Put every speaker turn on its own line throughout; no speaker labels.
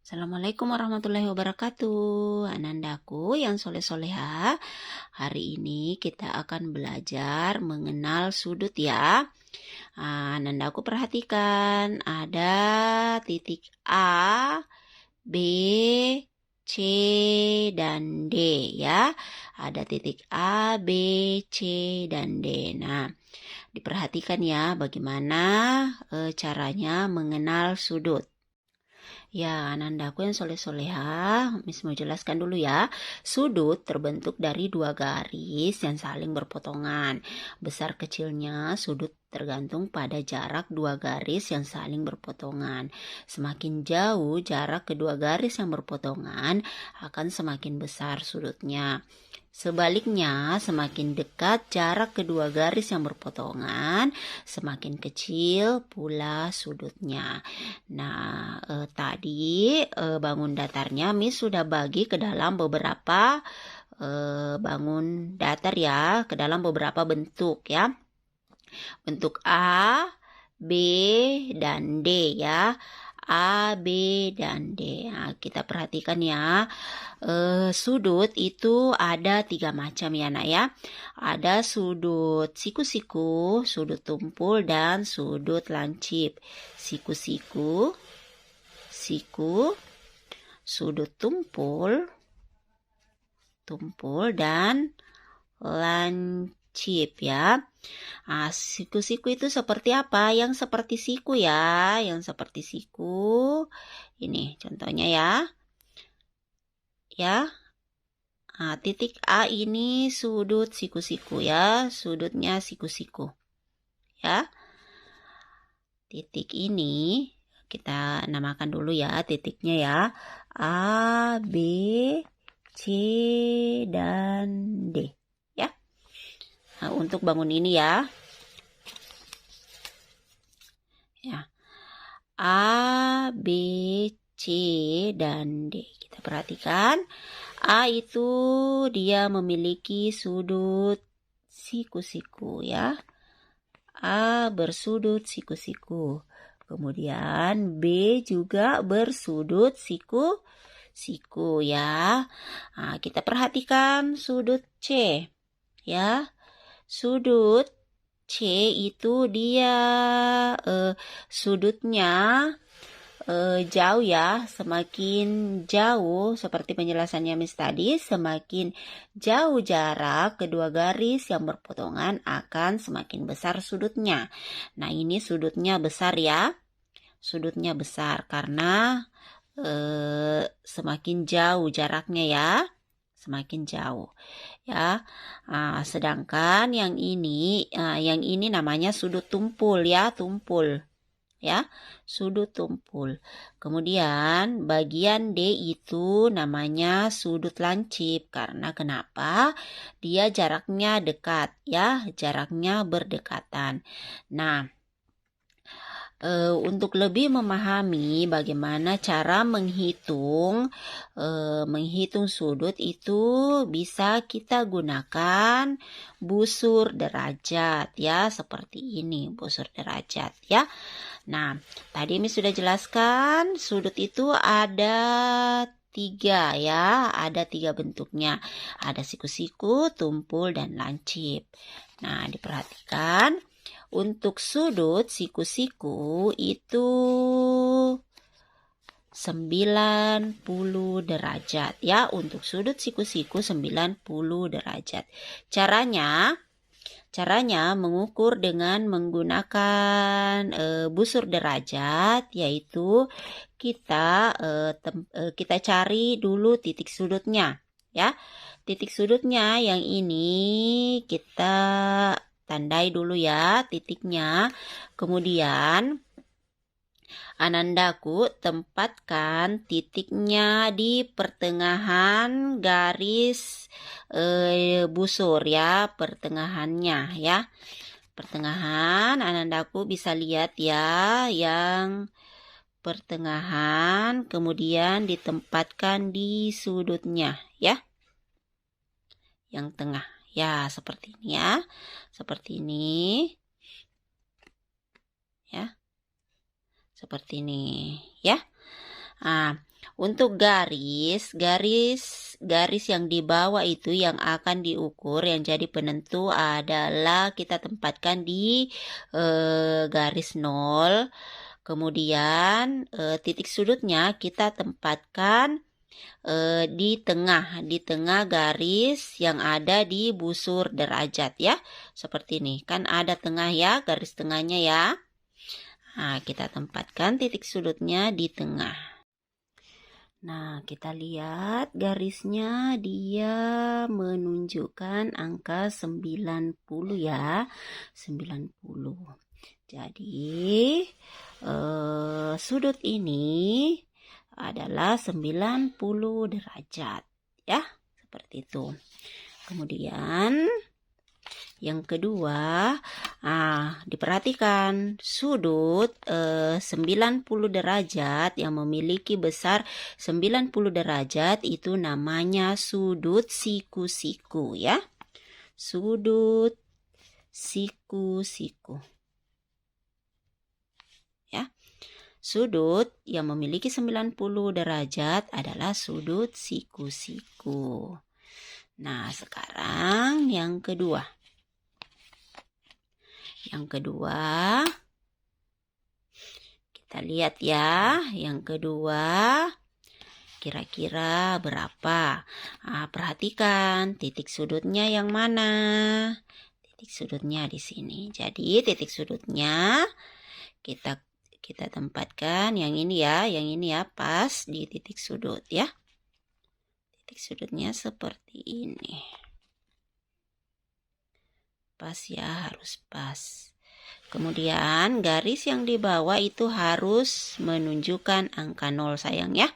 Assalamualaikum warahmatullahi wabarakatuh. Anandaku yang soleh-soleha, hari ini kita akan belajar mengenal sudut ya. Anandaku perhatikan, ada titik A, B, C, dan D ya. Ada titik A, B, C, dan D. Nah, diperhatikan ya bagaimana caranya mengenal sudut. Ya, Anandaku yang soleh-soleha, Miss mau jelaskan dulu ya. Sudut terbentuk dari dua garis yang saling berpotongan. Besar kecilnya sudut tergantung pada jarak dua garis yang saling berpotongan. Semakin jauh jarak kedua garis yang berpotongan, akan semakin besar sudutnya. Sebaliknya, semakin dekat jarak kedua garis yang berpotongan, semakin kecil pula sudutnya. Nah, tadi bangun datarnya Miss sudah bagi ke dalam beberapa bangun datar ya, ke dalam beberapa bentuk ya. Bentuk A, B, dan D ya. A, B, dan D. Nah, kita perhatikan ya. Sudut itu ada 3 macam ya nak ya. Ada sudut siku-siku, sudut tumpul, dan sudut lancip. Siku-siku, siku, sudut tumpul, dan lancip ya. Siku-siku itu seperti apa? Yang seperti siku ya, yang seperti siku. Ini contohnya ya. Ya. Titik A ini sudut siku-siku ya, sudutnya siku-siku. Ya. Titik ini kita namakan dulu ya titiknya ya. A, B, C, dan D. Ya. Nah, untuk bangun ini ya. Ya. A, B, C, dan D. Kita perhatikan. A itu dia memiliki sudut siku-siku ya. A bersudut siku-siku. Kemudian B juga bersudut siku-siku ya. Nah, kita perhatikan sudut C ya. Sudut C itu dia sudutnya jauh ya, semakin jauh seperti penjelasannya Miss tadi, semakin jauh jarak kedua garis yang berpotongan akan semakin besar sudutnya. Nah, ini sudutnya besar ya, sudutnya besar karena semakin jauh jaraknya ya, semakin jauh ya. Sedangkan yang ini namanya sudut tumpul ya, tumpul. Ya, sudut tumpul. Kemudian bagian D itu namanya sudut lancip karena kenapa? Dia jaraknya dekat ya, jaraknya berdekatan. Nah, untuk lebih memahami bagaimana cara menghitung sudut itu bisa kita gunakan busur derajat ya, seperti ini busur derajat ya. Nah, tadi Miss sudah jelaskan sudut itu ada 3 ya, ada 3 bentuknya. Ada siku-siku, tumpul, dan lancip. Nah, diperhatikan untuk sudut siku-siku itu 90 derajat ya. Untuk sudut siku-siku 90 derajat. Caranya mengukur dengan menggunakan busur derajat, yaitu kita cari dulu titik sudutnya ya. Titik sudutnya yang ini kita tandai dulu ya titiknya. Kemudian Anandaku tempatkan titiknya di pertengahan garis busur ya, pertengahannya ya. Pertengahan Anandaku bisa lihat ya, yang pertengahan kemudian ditempatkan di sudutnya ya. Yang tengah ya, seperti ini ya. Seperti ini. Ya. Seperti ini ya. Untuk garis yang di bawah itu yang akan diukur, yang jadi penentu adalah kita tempatkan di garis 0. Kemudian titik sudutnya kita tempatkan di tengah garis yang ada di busur derajat ya. Seperti ini. Kan ada tengah ya, garis tengahnya ya. Nah, kita tempatkan titik sudutnya di tengah. Nah, kita lihat garisnya dia menunjukkan angka 90 ya. 90. Jadi, sudut ini adalah 90 derajat ya. Seperti itu. Kemudian yang kedua, diperhatikan sudut 90 derajat yang memiliki besar 90 derajat itu namanya sudut siku-siku ya. Sudut siku-siku. Ya. Sudut yang memiliki 90 derajat adalah sudut siku-siku. Nah, sekarang yang kedua. Yang kedua, kita lihat ya. Yang kedua, kira-kira berapa? Perhatikan titik sudutnya yang mana. Titik sudutnya di sini. Jadi titik sudutnya kita tempatkan yang ini ya, pas di titik sudut ya. Titik sudutnya seperti ini. Pas ya, harus pas. Kemudian garis yang di bawah itu harus menunjukkan angka 0 sayang ya.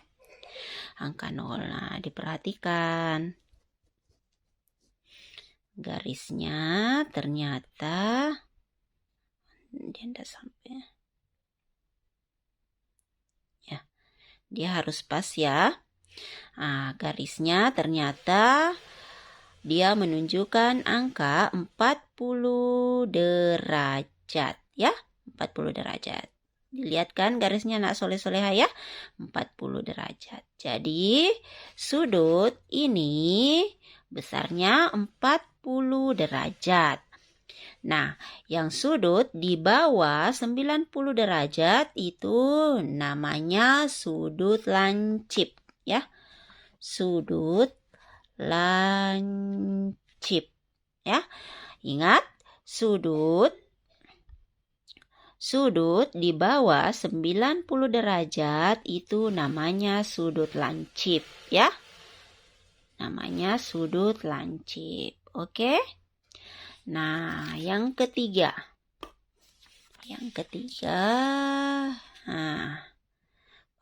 Angka 0. Nah, diperhatikan. Garisnya ternyata dia tidak sampai. Ya. Dia harus pas ya. Garisnya ternyata dia menunjukkan angka 40 derajat ya. 40 derajat. Dilihat kan garisnya anak soleh-soleha ya. 40 derajat. Jadi sudut ini besarnya 40 derajat. Nah, yang sudut di bawah 90 derajat itu namanya sudut lancip ya. Sudut lancip ya. Ingat, sudut di bawah 90 derajat itu namanya sudut lancip ya. Namanya sudut lancip. Oke? Nah, yang ketiga.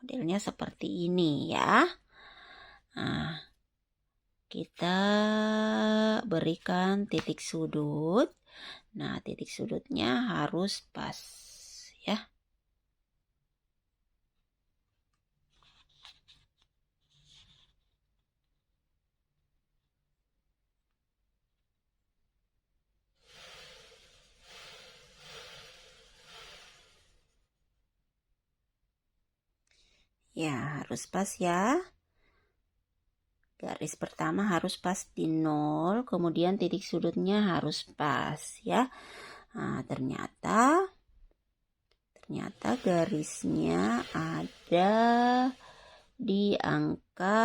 Modelnya seperti ini ya. Kita berikan titik sudut. Nah, titik sudutnya harus pas ya. Ya, harus pas ya. Garis pertama harus pas di 0, kemudian titik sudutnya harus pas ya. Nah, ternyata garisnya ada di angka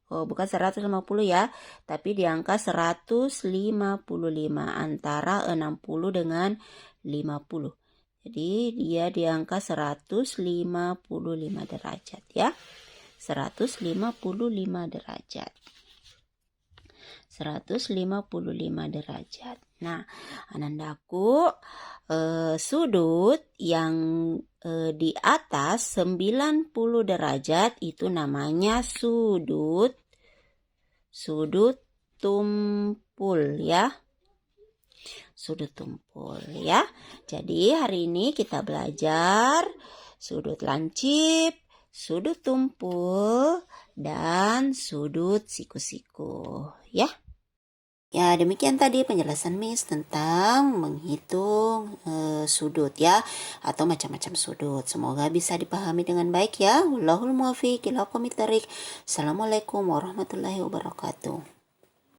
bukan 150 ya, tapi di angka 155 antara 60 dengan 50. Jadi dia di angka 155 derajat ya. 155 derajat. 155 derajat. Nah, anandaku, sudut yang di atas 90 derajat itu namanya sudut tumpul ya. Sudut tumpul ya. Jadi hari ini kita belajar sudut lancip, sudut tumpul, dan sudut siku-siku ya. Ya, demikian tadi penjelasan Miss tentang menghitung sudut ya, atau macam-macam sudut. Semoga bisa dipahami dengan baik ya. Wallahul muwaffiq ila aqwamit thoriq. Assalamualaikum warahmatullahi wabarakatuh.